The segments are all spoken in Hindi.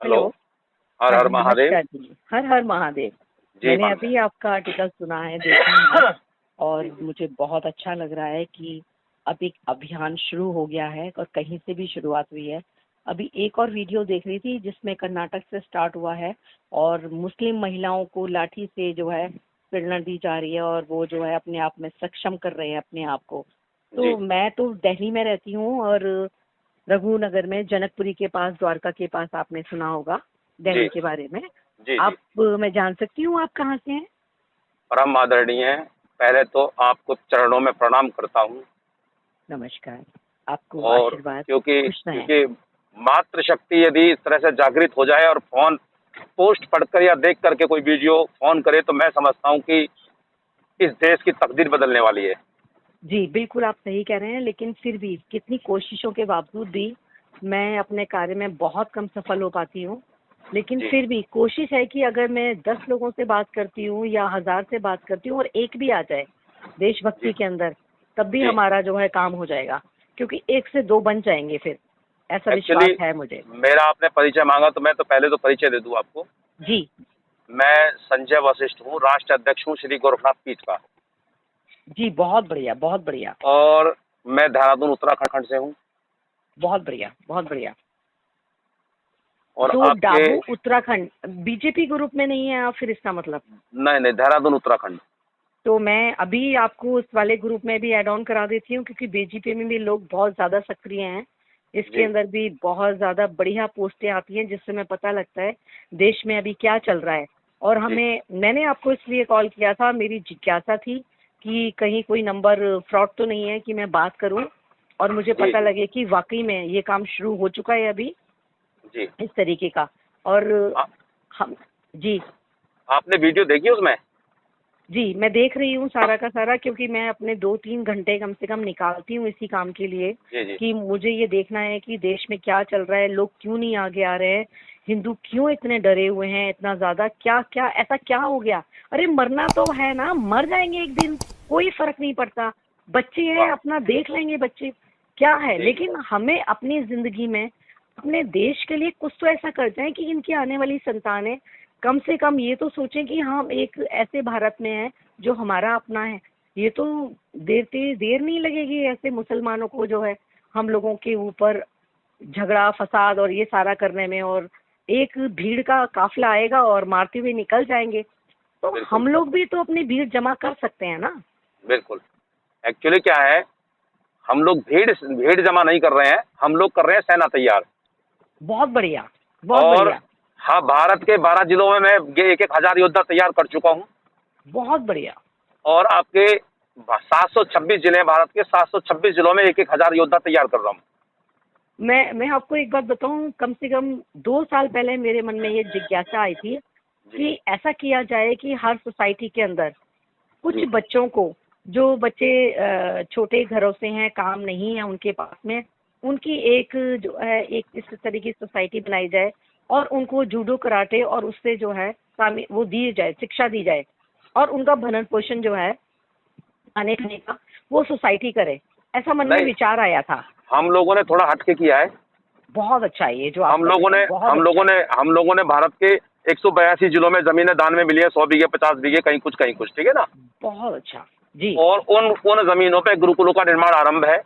हेलो। हेलो। हर हाँ हर जी, महादेव। नमस्कार जी। हर हर महादेव। जी मैंने मान रहे अभी आपका आर्टिकल सुना है, देखा है, और मुझे बहुत अच्छा लग रहा है कि अब एक अभियान शुरू हो गया है और कहीं से भी शुरुआत हुई है। अभी एक और वीडियो देख रही थी जिसमें कर्नाटक से स्टार्ट हुआ है और मुस्लिम महिलाओं को लाठी से जो है प्रेरणा दी जा रही है और वो जो है अपने आप में सक्षम कर रहे हैं अपने आप को। जी तो मैं तो दिल्ली में रहती हूँ और रघुनगर में जनकपुरी के पास, द्वारका के पास, आपने सुना होगा जी दिल्ली के बारे में। जी जी। आप मैं जान सकती हूँ आप कहाँ से हैं? परम आदरणीय है। पहले तो आपको चरणों में प्रणाम करता हूँ। नमस्कार। आपको और आशीर्वाद। क्योंकि खुश रहें। क्योंकि मातृशक्ति यदि इस तरह से जागृत हो जाए और फोन पोस्ट पढ़कर या देख करके कोई वीडियो फोन करे तो मैं समझता हूँ कि इस देश की तकदीर बदलने वाली है। जी, बिल्कुल आप सही कह रहे हैं, लेकिन फिर भी कितनी कोशिशों के बावजूद भी मैं अपने कार्य में बहुत कम सफल हो पाती हूँ। लेकिन जी फिर भी कोशिश है कि अगर मैं 10 लोगों से बात करती हूँ या 1000 से बात करती हूँ और एक भी आ जाए जी देशभक्ति के अंदर, तब भी जी। हमारा जो है काम हो जाएगा, क्योंकि 1 से 2 बन जाएंगे फिर। ऐसा एक्चुअली विश्वास है मुझे। मेरा आपने परिचय मांगा तो मैं तो पहले तो परिचय दे दूँ आपको। जी। मैं संजय वशिष्ठ हूँ, राष्ट्र अध्यक्ष हूँ श्री गोरखनाथ पीठ का। जी, बहुत बढ़िया, बहुत बढ़िया। और मैं देहरादून उत्तराखंड से हूँ। बहुत बढ़िया, बहुत बढ़िया। और तो आपके डाबू उत्तराखंड बीजेपी ग्रुप में नहीं है आप फिर, इसका मतलब? नहीं नहीं, देहरादून उत्तराखंड। तो मैं अभी आपको उस वाले ग्रुप में भी ऐड ऑन करा देती हूँ, क्योंकि बीजेपी में भी लोग बहुत ज़्यादा सक्रिय हैं। इसके जी अंदर भी बहुत ज़्यादा बढ़िया पोस्टें आती हैं जिससे हमें पता लगता है देश में अभी क्या चल रहा है। और जी मैंने आपको इसलिए कॉल किया था, मेरी जिज्ञासा थी कि कहीं कोई नंबर फ्रॉड तो नहीं है कि मैं बात करूं और मुझे जी पता जी लगे कि वाकई में ये काम शुरू हो चुका है अभी जी। इस तरीके का। और आ, हम जी आपने वीडियो देखी उसमें? जी, मैं देख रही हूँ सारा का सारा, क्योंकि मैं अपने 2-3 घंटे कम से कम निकालती हूँ इसी काम के लिए जी जी कि मुझे ये देखना है कि देश में क्या चल रहा है, लोग क्यों नहीं आगे आ रहे हैं, हिंदू क्यों इतने डरे हुए हैं इतना ज़्यादा, क्या क्या ऐसा क्या हो गया? अरे मरना तो है ना, मर जाएंगे एक दिन, कोई फर्क नहीं पड़ता। बच्चे हैं, वाह। अपना देख लेंगे बच्चे, क्या है। जी लेकिन हमें अपनी जिंदगी में अपने देश के लिए कुछ तो ऐसा कर जाए कि इनकी आने वाली संतानें कम से कम ये तो सोचें कि हम एक ऐसे भारत में हैं जो हमारा अपना है। ये तो देर नहीं लगेगी ऐसे मुसलमानों को जो है हम लोगों के ऊपर झगड़ा फसाद और ये सारा करने में, और एक भीड़ का काफिला आएगा और मारते हुए निकल जाएंगे। तो बिल्कुल हम लोग भी तो अपनी भीड़ जमा कर सकते हैं ना। बिल्कुल। एक्चुअली क्या है, हम लोग भीड़ भीड़ जमा नहीं कर रहे हैं, हम लोग कर रहे हैं सेना तैयार। बहुत बढ़िया, बहुत और बढ़िया, हाँ, भारत के 12 जिलों में मैं ये 1,1,000 योद्धा तैयार कर चुका हूँ। बहुत बढ़िया। और आपके 726 जिले हैं, भारत के 726 जिलों में 1,1,000 योद्धा तैयार कर रहा हूँ। मैं आपको एक बात बताऊं, कम से कम 2 साल पहले मेरे मन में ये जिज्ञासा आई थी जी कि ऐसा किया जाए कि हर सोसाइटी के अंदर कुछ जी बच्चों को, जो बच्चे छोटे घरों से हैं, काम नहीं है उनके पास में, उनकी एक जो है एक इस तरीके की सोसाइटी बनाई जाए और उनको जूडो कराटे और उससे जो है वो दी जाए, शिक्षा दी जाए, और उनका भरण पोषण जो है खाने खाने का वो सोसाइटी करे। ऐसा मन में नहीं, विचार आया था। हम लोगों ने थोड़ा हटके किया है। बहुत अच्छा है ये जो आप हम कर लोगों रहे ने हैं, बहुत हम अच्छा लोगों है। ने हम लोगों ने भारत के 182 जिलों में जमीनें दान में मिली है, 100 बीघे 50 बीघे, कहीं कुछ, ठीक है ना। बहुत अच्छा। जी। और उन जमीनों पे गुरुकुलों का निर्माण आरंभ है,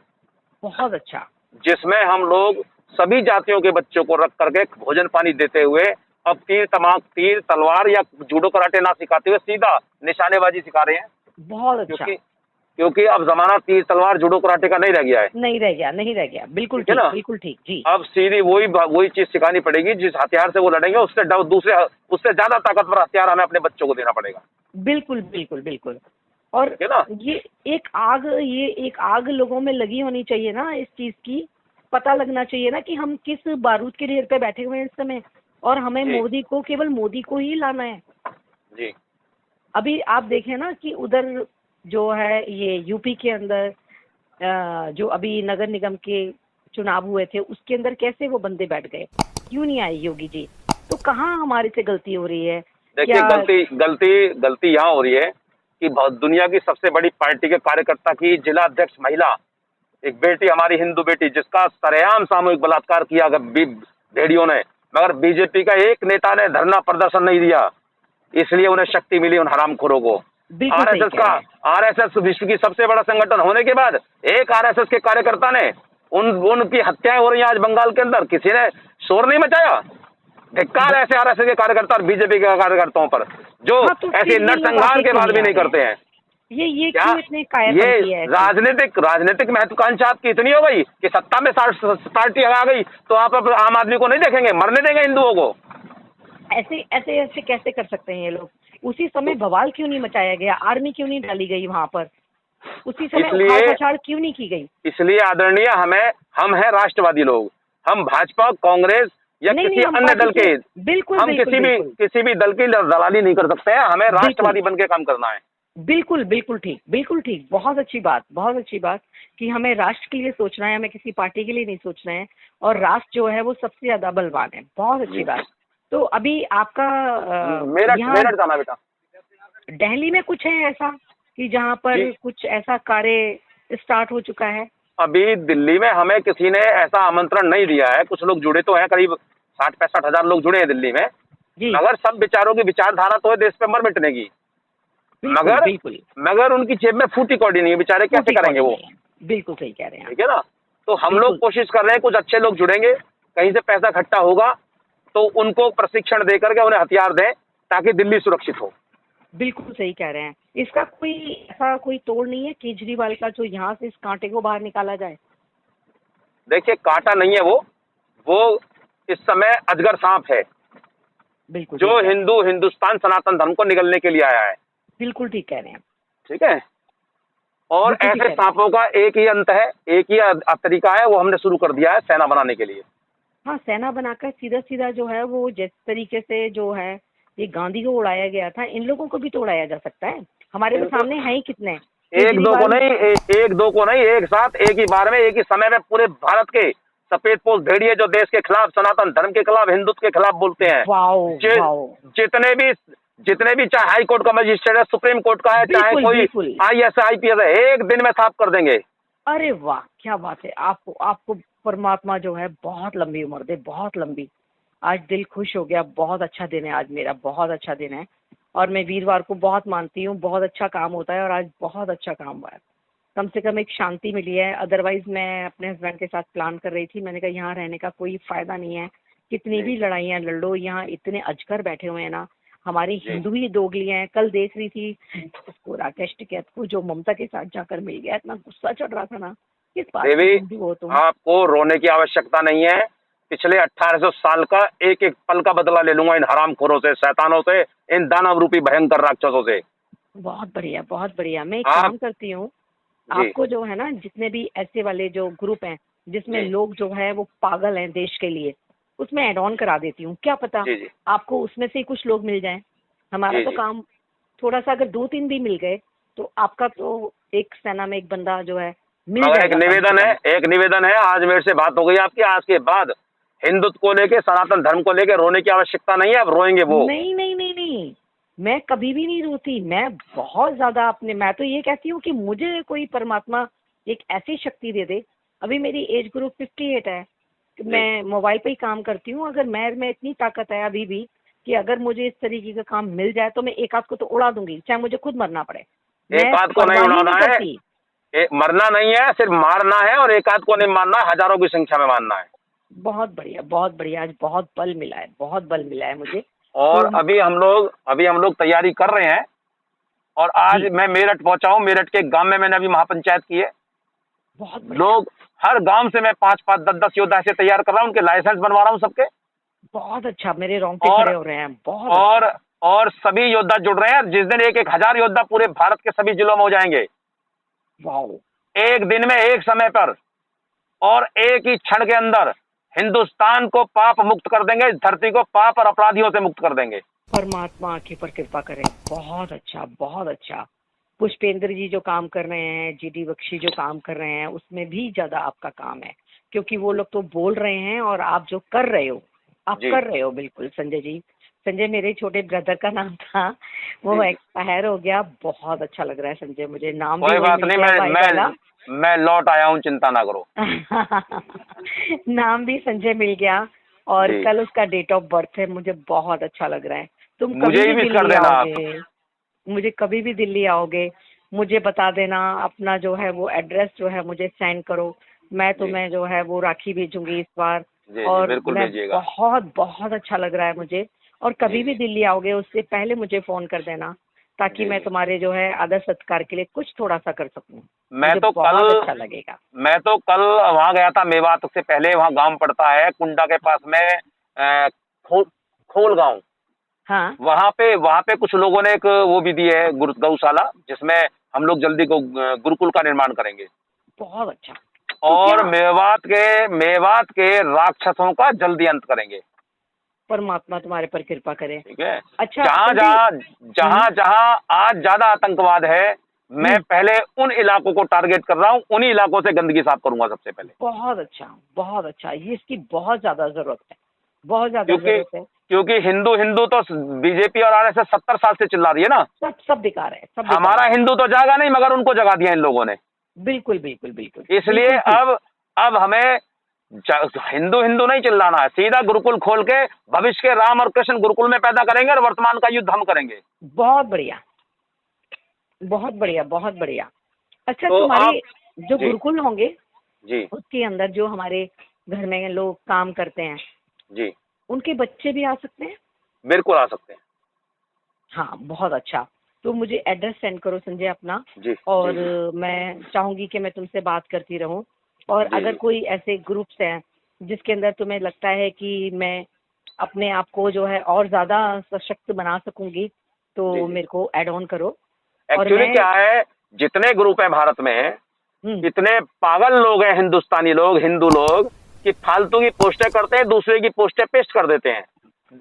बहुत अच्छा। जिसमें हम लोग सभी जातियों के बच्चों को रख करके भोजन पानी देते हुए अब तीर तलवार या जूडो कराटे ना सिखाते हुए सीधा निशानेबाजी सिखा रहे हैं। बहुत अच्छा। क्योंकि क्योंकि अब जमाना तीर तलवार जूडो कराटे का नहीं रह गया है। नहीं रह गया, नहीं रह गया, बिल्कुल ठीक है ठीक, ना। बिल्कुल ठीक। जी। अब सीधी वही चीज सिखानी पड़ेगी, जिस हथियार से वो लड़ेंगे उससे ज्यादा ताकतवर हथियार हमें अपने बच्चों को देना पड़ेगा। बिल्कुल बिल्कुल बिल्कुल। और ठीक है ना। ये एक आग लोगों में लगी होनी चाहिए ना इस चीज की। पता लगना चाहिए ना कि हम किस बारूद के ढेर पे बैठे हुए हैं इस समय, और हमें जी केवल मोदी को ही लाना है। जी अभी आप देखें ना कि उधर जो है ये यूपी के अंदर जो अभी नगर निगम के चुनाव हुए थे उसके अंदर कैसे वो बंदे बैठ गए, क्यों नहीं आए योगी जी? तो कहाँ हमारे से गलती हो रही है देखिए, क्या? गलती गलती गलती यहाँ हो रही है कि दुनिया की सबसे बड़ी पार्टी के कार्यकर्ता की जिला अध्यक्ष महिला, एक बेटी, हमारी हिंदू बेटी, जिसका सरेआम सामूहिक बलात्कार किया भेड़ियों ने, मगर बीजेपी का एक नेता ने धरना प्रदर्शन नहीं दिया, इसलिए उन्हें शक्ति मिली उन हरामखोरों को। बिल्कुल सही आरएसएस कह का रहे हैं। आरएसएस विश्व की सबसे बड़ा संगठन होने के बाद एक आरएसएस के कार्यकर्ता ने उनकी हत्याएं हो रही हैं आज बंगाल के अंदर, किसी ने शोर नहीं मचाया? धिक्कार है ऐसे आरएसएस के कार्यकर्ता और बीजेपी के कार्यकर्ताओं पर, जो हाँ, तो ऐसे फिर ये लोग नरसंहार आगे के क्यों बाद भी नहीं आ नहीं रहे करते हैं। ये क्या क्यों इतने ये कायरपंथी है ऐसे? राजनीतिक महत्वाकांक्षा आपकी इतनी हो गई कि सत्ता में पार्टी आ गई तो आप अब आम आदमी को नहीं देखेंगे, मरने देंगे हिंदुओं को? ऐसे ऐसे ऐसे कैसे कर सकते हैं ये लोग? उसी समय बवाल क्यों नहीं मचाया गया? आर्मी क्यों नहीं डाली गई वहां पर? उसी समय इसलिए उखाड़ पछाड़ क्यों नहीं की गई? इसलिए आदरणीय, हम हैं राष्ट्रवादी लोग, हम भाजपा, कांग्रेस या नहीं किसी नहीं, हम अन्य दल पार्टी के, से बिल्कुल हम बिल्कुल बिल्कुल किसी भी दल की दलाली नहीं कर सकते हैं, हमें बिल्कुल राष्ट्रवादी बन के काम करना है। बिल्कुल बिल्कुल ठीक। बहुत अच्छी बात कि हमें राष्ट्र के लिए सोचना है, हमें किसी पार्टी के लिए नहीं सोचना है। और राष्ट्र जो है वो सबसे ज्यादा बलवान है। बहुत अच्छी बात। तो अभी आपका यहाँ मेरठ जाना बेटा। दिल्ली में कुछ है ऐसा कि जहाँ पर जी। कुछ ऐसा कार्य स्टार्ट हो चुका है? अभी दिल्ली में हमें किसी ने ऐसा आमंत्रण नहीं दिया है, कुछ लोग जुड़े तो हैं, करीब 60-65 हजार लोग जुड़े हैं दिल्ली में, जी मगर सब विचारों की विचारधारा तो है देश पे मर मिटने की, बिल्कुल बिल्कुल मगर उनकी जेब में फूटी कौड़ी नहीं है, बेचारे कैसे करेंगे वो? बिल्कुल सही कह रहे हैं आप। ठीक है ना? तो हम लोग बिल्कुल कोशिश कर रहे हैं, कुछ अच्छे लोग जुड़ेंगे, कहीं से पैसा इकट्ठा होगा तो उनको प्रशिक्षण दे करके उन्हें हथियार दें ताकि दिल्ली सुरक्षित हो। बिल्कुल सही कह रहे हैं। इसका कोई ऐसा कोई तोड़ नहीं है केजरीवाल का जो यहाँ से इस कांटे को बाहर निकाला जाए? देखिए, कांटा नहीं है वो इस समय अजगर सांप है, बिल्कुल जो ठीक है। हिंदुस्तान सनातन धर्म को निगलने के लिए आया है। बिल्कुल ठीक कह रहे हैं। ठीक है? और बिल्कुल ठीक ऐसे कह रहे हैं। सांपों का एक ही अंत है, एक ही तरीका है, वो हमने शुरू कर दिया है सेना बनाने के लिए। हाँ, सेना बनाकर सीधा सीधा जो है वो जिस तरीके से जो है ये गांधी को उड़ाया गया था, इन लोगों को भी तो उड़ाया जा सकता है। हमारे तो सामने हैं ही कितने। एक दो को केजरीवाल नहीं, एक दो को नहीं, एक साथ, एक ही बार में, एक ही समय में पूरे भारत के सफेद-पोश भेड़िए जो देश के खिलाफ, सनातन धर्म के खिलाफ, हिंदुत्व के खिलाफ बोलते हैं, वाओ जि- वाओ। जितने भी चाहे हाई कोर्ट का मजिस्ट्रेट है, सुप्रीम कोर्ट का है, चाहे बिल्कुल कोई बिल्कुल। IAS IPS है, एक दिन में साफ कर देंगे। अरे वाह, क्या बात है। आपको आपको परमात्मा जो है बहुत लंबी उम्र दे, बहुत लंबी। आज दिल खुश हो गया। बहुत अच्छा दिन है आज मेरा, बहुत अच्छा दिन है। और मैं वीरवार को बहुत मानती हूँ, बहुत अच्छा काम होता है और आज बहुत अच्छा काम हुआ है। कम से कम एक शांति मिली है। अदरवाइज मैं अपने हस्बैंड के साथ प्लान कर रही थी, मैंने कहा यहाँ रहने का कोई फायदा नहीं है, कितनी भी लड़ाइयाँ लड़ लो, यहाँ इतने अजगर बैठे हुए हैं ना, हमारे हिंदू ही दोगली हैं। कल देख रही थी उसको, राकेश टिकैत को, जो ममता के साथ जाकर मिल गया, इतना गुस्सा चढ़ रहा था ना, किस बात की देवी, हिंदू हो तुम? आपको रोने की आवश्यकता नहीं है। पिछले 1800 साल का एक एक पल का बदला ले लूंगा इन हरामखोरों से, शैतानों से, इन दानव रूपी भयंकर राक्षसों से। बहुत बढ़िया बहुत बढ़िया। मैं एक आप काम करती हूँ, जी आपको जो है ना, जितने भी ऐसे वाले जो ग्रुप हैं जिसमें जी लोग जो है वो पागल हैं देश के लिए, उसमें ऐड ऑन करा देती हूँ। क्या पता जी जी आपको उसमें से ही कुछ लोग मिल जाएं। हमारा जी तो जी काम थोड़ा सा, अगर 2-3 भी मिल गए तो आपका तो एक सेना में एक बंदा जो है मिल मगर जाएगा कम से कम। एक निवेदन है, आज मेरे से बात हो गई आपकी, आज के बाद हिंदुत्व को लेके, सनातन धर्म को लेके रोने की आवश्यकता नहीं है, अब रोएंगे वो। नहीं नहीं नहीं नहीं, मैं कभी भी नहीं रोती। मैं बहुत ज्यादा अपने, मैं तो ये कहती हूँ कि मुझे कोई परमात्मा एक ऐसी शक्ति दे दे। अभी मेरी एज ग्रुप 58 है, मैं मोबाइल पे ही काम करती हूँ। अगर मैं इतनी ताकत है अभी भी कि अगर मुझे इस तरीके का काम मिल जाए तो मैं एक आध को तो उड़ा दूंगी, चाहे मुझे खुद मरना पड़े। मैं एक आध को नहीं परवाह ही उड़ाना है, करती। मरना नहीं है, सिर्फ मारना है, और एक आध को नहीं मारना है, हजारों की संख्या में मारना है। बहुत बढ़िया बहुत बढ़िया। आज बहुत बल मिला है, बहुत बल मिला है मुझे। और तो अभी हम लोग तैयारी कर रहे हैं, और आज जी, मैं मेरठ पहुंचा हूँ। मेरठ के गांव में मैंने अभी महापंचायत की है। बहुत बढ़िया लोग, हर गांव से मैं 5-5, 10-10 योद्धा ऐसे तैयार कर रहा हूँ, उनके लाइसेंस बनवा रहा हूँ सबके। बहुत अच्छा। मेरे रोंगटे और खड़े हो रहे हैं। बहुत अच्छा। और सभी योद्धा जुड़ रहे हैं। जिस दिन 1-1 हजार योद्धा पूरे भारत के सभी जिलों में हो जाएंगे, वाओ। एक दिन में, एक समय पर, और एक ही क्षण के अंदर हिंदुस्तान को पाप मुक्त कर देंगे, इस धरती को पाप और अपराधियों से मुक्त कर देंगे। परमात्मा आंखें पर कृपा करें। बहुत अच्छा बहुत अच्छा। पुष्पेंद्र जी जो काम कर रहे हैं, GD बख्शी जो काम कर रहे हैं, उसमें भी ज्यादा आपका काम है, क्योंकि वो लोग तो बोल रहे हैं और आप जो कर रहे हो, आप जी कर रहे हो। बिल्कुल संजय जी। संजय मेरे छोटे ब्रदर का नाम था, वो जी जी। एक्सपायर हो गया। बहुत अच्छा लग रहा है संजय, मुझे नाम भी कोई वही बात मिल नहीं, गया भाई वाला। मैं लौट आया हूँ, चिंता ना करो। नाम भी संजय मिल गया। और जी। कल उसका डेट ऑफ बर्थ है। मुझे बहुत अच्छा लग रहा है। तुम मुझे कभी ही भी विश कर दिल्ली देना आप। आओगे, मुझे कभी भी दिल्ली आओगे, मुझे बता देना। अपना जो है वो एड्रेस जो है मुझे सेंड करो। मैं जी तुम्हें जो है वो राखी भेजूंगी इस बार। जी जी, और बिल्कुल मैं भेजिएगा। बहुत बहुत अच्छा लग रहा है मुझे। और जी कभी भी जी दिल्ली आओगे उससे पहले मुझे फोन कर देना, ताकि जी मैं जी। तुम्हारे जो है आदर सत्कार के लिए कुछ थोड़ा सा कर सकूं। मैं मुझे तो बहुत कल अच्छा लगेगा। मैं तो कल वहाँ गया था मेवात से पहले, वहाँ गांव पड़ता है कुंडा के पास में, खो, खोल गांव। हाँ, वहाँ पे कुछ लोगों ने एक वो भी दी है, गौशाला, जिसमें हम लोग जल्दी को गुरुकुल का निर्माण करेंगे। बहुत अच्छा। तो क्या और मेवात के राक्षसों का जल्दी अंत करेंगे। परमात्मा तुम्हारे पर कृपा करे। ठीक है। अच्छा जहाँ संजय। जहाँ हम्म जहाँ जहाँ आज ज्यादा आतंकवाद है, मैं हम्म पहले उन इलाकों को टारगेट कर रहा हूँ, उन्हीं इलाकों से गंदगी साफ करूंगा सबसे पहले। बहुत अच्छा, बहुत अच्छा। ये इसकी बहुत ज्यादा जरूरत है, बहुत ज्यादा क्योंकि जरूरत है। क्योंकि हिंदू हिंदू तो बीजेपी और आरएसएस 70 साल से चिल्ला रही है ना। सब सब बेकार है, सब बेकार हमारा है। हिंदू तो जागा नहीं, मगर उनको जगा दिया इन लोगों ने। बिल्कुल बिल्कुल बिल्कुल इसलिए बिल्कुल ठीक। अब हमें हिंदू हिंदू नहीं चिल्लाना है, सीधा गुरुकुल खोल के भविष्य के राम और कृष्ण गुरुकुल में पैदा करेंगे, और वर्तमान का युद्ध हम करेंगे। बहुत बढ़िया, बहुत बढ़िया, बहुत बढ़िया। अच्छा तो तुम्हारे आप। जो जी गुरुकुल होंगे जी उसके अंदर जो हमारे घर में लोग काम करते हैं, जी, उनके बच्चे भी आ सकते हैं? बिल्कुल आ सकते हैं। हाँ, बहुत अच्छा। तो मुझे एड्रेस सेंड करो संजय अपना। जी जी और जी मैं चाहूंगी कि मैं तुमसे बात करती रहूं। और जी अगर जी कोई ऐसे ग्रुप्स हैं जिसके अंदर तुम्हें लगता है कि मैं अपने आप को जो है और ज्यादा सशक्त बना सकूंगी, जी तो जी। मेरे को ऐड ऑन करो। और एक्चुअली मैं क्या है, जितने ग्रुप हैं भारत में, हम्म इतने पागल लोग हैं हिंदुस्तानी लोग, हिंदू लोग, कि फालतू की पोस्टें करते हैं, दूसरे की पोस्टें पेस्ट कर देते हैं।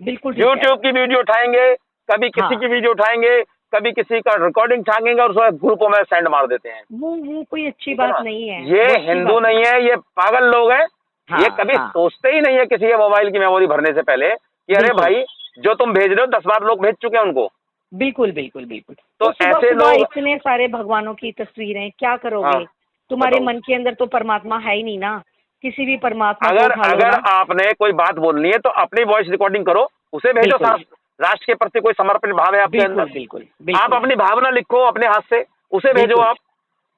बिल्कुल ठीक कह रहे यूट्यूब की वीडियो उठाएंगे, कभी हो। किसी हाँ, की वीडियो उठाएंगे, कभी किसी का रिकॉर्डिंग उठाएंगे, और उसको ग्रुपों में सेंड मार देते हैं। वो कोई अच्छी ठीक है बात ना। नहीं है, ये वो अच्छी हिंदू बात नहीं। नहीं है, ये पागल लोग हैं। ये हाँ कभी हाँ, सोचते ही नहीं है किसी के मोबाइल की मेमोरी भरने से पहले कि अरे बिल्कुल भाई, जो तुम भेज रहे हो 10 बार लोग भेज चुके हैं उनको। बिल्कुल बिल्कुल बिल्कुल। तो तो सुबह ऐसे सुबह लोग। इतने सारे भगवानों की तस्वीरें क्या हाँ, करोगे? तुम्हारे बताओ। मन के अंदर तो परमात्मा है ही नहीं ना। किसी भी परमात्मा को अगर उठा लो अगर ना। आपने कोई बात बोलनी है तो अपनी वॉइस रिकॉर्डिंग करो, उसे भेजो। बिल्कुल राष्ट्र के प्रति कोई समर्पण भाव है आपके बिल्कुल अंदर, बिल्कुल आप बिल्कुल अपनी भावना लिखो अपने हाथ से, उसे भेजो बिल्कुल आप,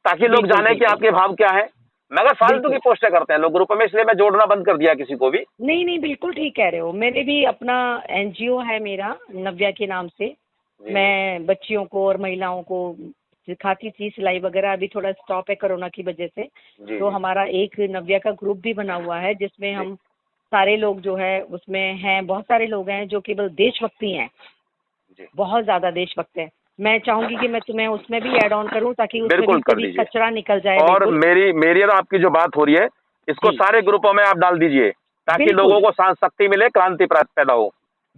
ताकि लोग बिल्कुल जाने कि बिल्कुल आपके भाव क्या है। मगर फालतू की बिल्कुल। पोस्टें करते हैं लोग ग्रुप में, इसलिए मैं जोड़ना बंद कर दिया किसी को भी। नहीं नहीं, बिल्कुल ठीक कह रहे हो। मेरे भी अपना एनजीओ है मेरा, नव्या के नाम से। जी जी मैं बच्चियों को और महिलाओं को सिखाती थी सिलाई वगैरह। अभी थोड़ा स्टॉप है कोरोना की वजह से। जी तो जी हमारा एक नव्या का ग्रुप भी बना हुआ है, जिसमें जी हम सारे लोग जो है उसमें हैं। बहुत सारे लोग हैं जो केवल देशभक्ति हैं, जी, बहुत ज्यादा देशभक्त हैं। मैं चाहूंगी कि मैं तुम्हें उसमें भी ऐड ऑन करूं, ताकि उसमें भी बिल्कुल से कर भी दीजिए। कचरा निकल जाए। और बिल्कुल मेरी मेरी और आपकी जो बात हो रही है, इसको जी, सारे ग्रुपों में आप डाल दीजिए, ताकि लोगों बिल्कुल। को शक्ति मिले, क्रांति पैदा हो।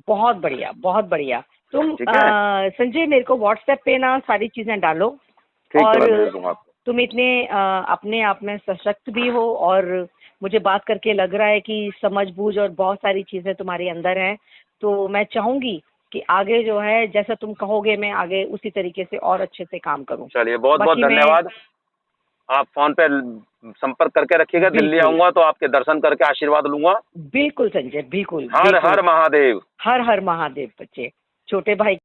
बहुत बढ़िया, बहुत बढ़िया। तुम ठीक है। संजय मेरे को व्हाट्सएप पे ना सारी चीजें डालो। ठीक है, और मैं भेज दूंगा आपको। तुम इतने अपने आप में सशक्त भी हो, और मुझे बात करके लग रहा है कि समझ-बूझ और बहुत सारी चीजें तुम्हारे अंदर हैं। तो मैं चाहूंगी कि आगे जो है जैसा तुम कहोगे, मैं आगे उसी तरीके से और अच्छे से काम करूं। चलिए, बहुत बहुत बाकी मैं धन्यवाद। आप फोन पे संपर्क करके रखिएगा, दिल्ली बिल्कुल आऊंगा तो आपके दर्शन करके आशीर्वाद लूंगा। बिल्कुल संजय, बिल्कुल हर बिल्कुल। हर महादेव। हर हर महादेव बच्चे, छोटे भाई